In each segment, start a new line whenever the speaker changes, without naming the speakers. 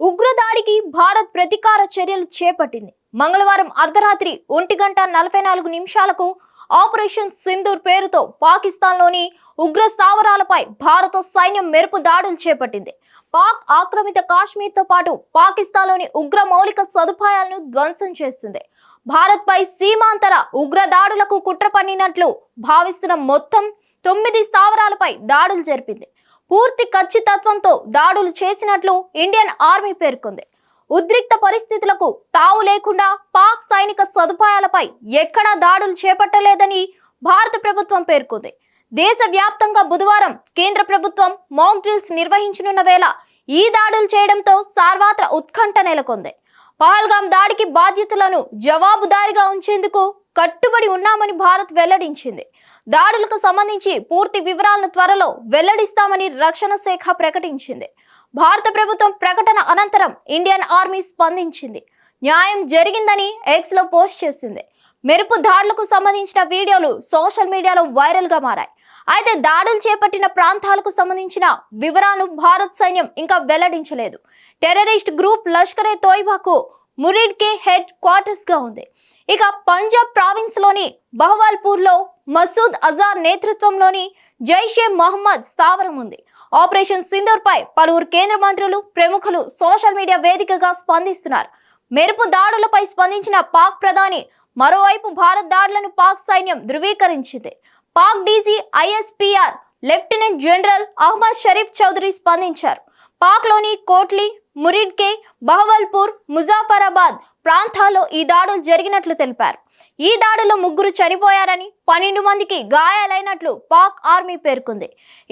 ఉగ్రదాడికి భారత్ ప్రతీకార చర్యలు చేపట్టింది. మంగళవారం అర్ధరాత్రి 1:44 ఆపరేషన్ సింధూర్ పేరుతో పాకిస్తాన్లోని ఉగ్ర స్థావరాలపై భారత సైన్యం మెరుపు దాడులు చేపట్టింది. పాక్ ఆక్రమిత కాశ్మీర్తో పాటు పాకిస్తాన్లోని ఉగ్ర మౌలిక సదుపాయాలను ధ్వంసం చేసింది. భారత్పై సీమాంతర ఉగ్ర దాడులకు కుట్ర పన్నినట్లు భావిస్తున్న మొత్తం 9 స్థావరాలపై దాడులు జరిపింది. పూర్తి ఖచ్చితత్వంతో దాడులు చేసినట్లు ఇండియన్ ఆర్మీ పేర్కొంది. ఉద్రిక్త పరిస్థితులకు తావు లేకుండా పాక్ సైనిక సదుపాయాలపై ఎక్కడా దాడులు చేపట్టలేదని భారత ప్రభుత్వం పేర్కొంది. దేశవ్యాప్తంగా బుధవారం కేంద్ర ప్రభుత్వం మాక్ డ్రిల్స్ నిర్వహించనున్న వేళ ఈ దాడులు చేయడంతో సర్వత్రా ఉత్కంఠ నెలకొంది. పహల్గాం దాడికి బాధ్యతలను జవాబుదారీగా ఉంచేందుకు కట్టుబడి ఉన్నామని భారత్ వెల్లడించింది. దాడులకు సంబంధించి పూర్తి వివరాలను త్వరలో వెల్లడిస్తామని రక్షణ శాఖ ప్రకటించింది. భారత ప్రభుత్వం ప్రకటన అనంతరం ఇండియన్ ఆర్మీ స్పందించింది. న్యాయం జరిగిందని ఎక్స్ లో పోస్ట్ చేసింది. మెరుపు దాడులకు సంబంధించిన వీడియోలు సోషల్ మీడియాలో వైరల్ గా మారాయి. అయితే దాడులు చేపట్టిన ప్రాంతాలకు సంబంధించిన వివరాలు భారత్ సైన్యం ఇంకా వెల్లడించలేదు. టెర్రరిస్ట్ గ్రూప్ లష్కరే తోయిబాకు మురిడ్ కే హెడ్ క్వార్టర్స్ గా ఉంది. ఇక పంజాబ్ ప్రావిన్స్ లోని బహవాల్పూర్ లో మసూద్ అజార్ నేతృత్వంలోని జైషే మహమ్మద్ స్థావరం ఉంది. ఆపరేషన్ సింధూర్ పై పలువురు కేంద్ర మంత్రులు, ప్రముఖులు సోషల్ మీడియా వేదికగా స్పందిస్తున్నారు. మెరుపు దాడులపై స్పందించిన పాక్ ప్రధాని మరోవైపు భారత్ దాడులను పాక్ సైన్యం ధృవీకరించింది. Pak DG ISPR lieutenant general Ahmed Sharif Chaudhry స్పందించారు. పాక్ లోని కోట్లీ, మురిడ్ కే, బహవల్పూర్, ముజాఫరాబాద్ ప్రాంతాల్లో ఈ దాడులు జరిగినట్లు తెలిపారు. ఈ దాడుల్లో 3 చనిపోయారని, 12 మందికి గాయాలైనట్లు పాక్ ఆర్మీ పేర్కొంది.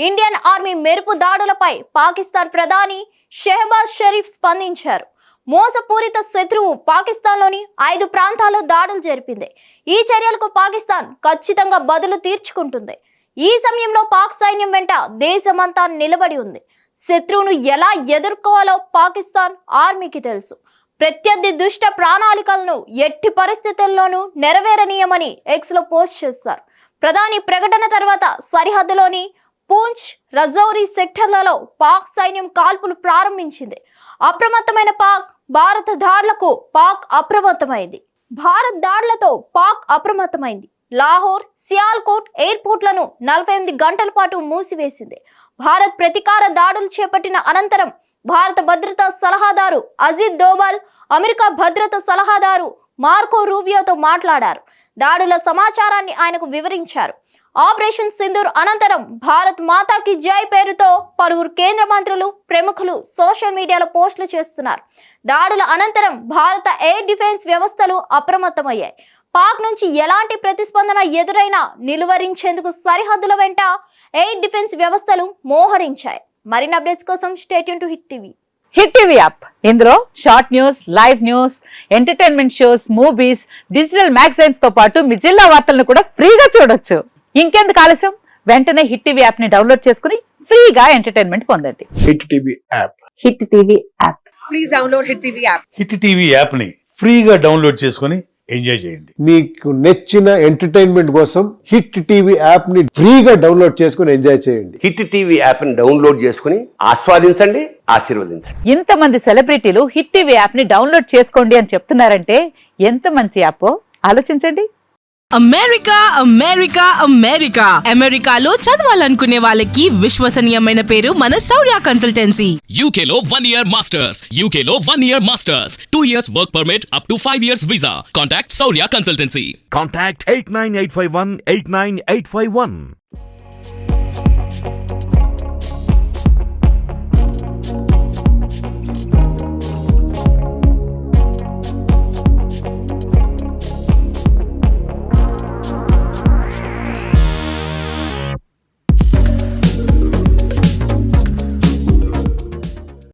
ఇండియన్ ఆర్మీ మెరుపు దాడులపై పాకిస్తాన్ ప్రధాని షెహబాజ్ షరీఫ్ స్పందించారు. మోసపూరిత శత్రువు పాకిస్తాన్లోని 5 ప్రాంతాల్లో దాడులు జరిపింది. ఈ చర్యలకు పాకిస్తాన్ ఖచ్చితంగా బదులు తీర్చుకుంటుంది. ఈ సమయంలో పాక్ సైన్యం వెంట దేశమంతా నిలబడి ఉంది. శత్రువును ఎలా ఎదుర్కోవాలో పాకిస్తాన్ ఆర్మీకి తెలుసు. ప్రత్యర్థి దుష్ట ప్రణాళికలను ఎట్టి పరిస్థితుల్లోనూ నెరవేరనీయమని ఎక్స్ లో పోస్ట్ చేశారు. ప్రధాని ప్రకటన తర్వాత సరిహద్దులోని పూంచ్, రజౌరీ సెక్టర్లలో పాక్ సైన్యం కాల్పులు ప్రారంభించింది. అప్రమత్తమైన పాక్ భారత దాడులకు పాక్ అప్రమత్తమైంది. భారత్ దాడులతో పాక్ అప్రమత్తమైంది. లాహోర్, సియాల్కోట్ ఎయిర్పోర్ట్లను 48 గంటల పాటు మూసివేసింది. భారత్ ప్రతీకార దాడులు చేపట్టిన అనంతరం భారత భద్రతా సలహాదారు అజిత్ దోవల్ అమెరికా భద్రతా సలహాదారు మార్కో రూబియోతో మాట్లాడారు. దాడుల సమాచారాన్ని ఆయనకు వివరించారు. ఆపరేషన్ సింధూర్ అనంతరం భారత్ మాతాకి జై పేరుతో పలువురు కేంద్ర మంత్రులు, ప్రముఖులు సోషల్ మీడియాలో పోస్టులు చేస్తున్నారు. దాడుల అనంతరం భారత ఎయిర్ డిఫెన్స్ వ్యవస్థలు అప్రమత్తమయ్యాయి. పాక్ నుంచి ఎలాంటి ప్రతిస్పందన ఎదురైనా నిలువరించేందుకు సరిహద్దుల వెంట ఎయిర్ డిఫెన్స్ వ్యవస్థలు మోహరించాయి. మరిన్ని అప్డేట్స్ కోసం stay tune to Hit TV.
Hit TV app ఇందులో short news, live news, entertainment shows, movies, digital magazines తో పాటు మీ జిల్లా వార్తలను కూడా ఫ్రీగా చూడొచ్చు. ఇంకెందుకు ఆలస్యం, వెంటనే హిట్ టీవీ యాప్ ని డౌన్లోడ్ చేసుకుని ఫ్రీగా ఎంటర్టైన్మెంట్ పొందండి.
Hit TV app.
Hit TV app.
Please download hit TV app.
Hit TV app ని ఫ్రీగా డౌన్లోడ్ చేసుకుని ఎంజాయ్ చేయండి.
మీకు నచ్చిన ఎంటర్టైన్మెంట్ కోసం హిట్ టీవీ యాప్ ని ఫ్రీగా డౌన్లోడ్ చేసుకుని ఎంజాయ్ చేయండి.
హిట్ టీవీ యాప్ ని డౌన్లోడ్ చేసుకుని ఆస్వాదించండి, ఆశీర్వదించండి.
ఇంతమంది సెలబ్రిటీలు హిట్ టీవీ యాప్ ని డౌన్లోడ్ చేసుకోండి అని చెప్తున్నారంటే ఎంత మంచి యాప్ ఆలోచించండి.
అమెరికా అమెరికా అమెరికా అమెరికాలో చదవాలనుకునే వాళ్ళకి విశ్వసనీయమైన పేరు మన శౌర్య కన్సల్టెన్సీ.
UK లో 1 year masters. UK లో 1 year masters. 2 years work permit up to 5 years visa. Contact Saurya Consultancy.
Contact 89851 89851.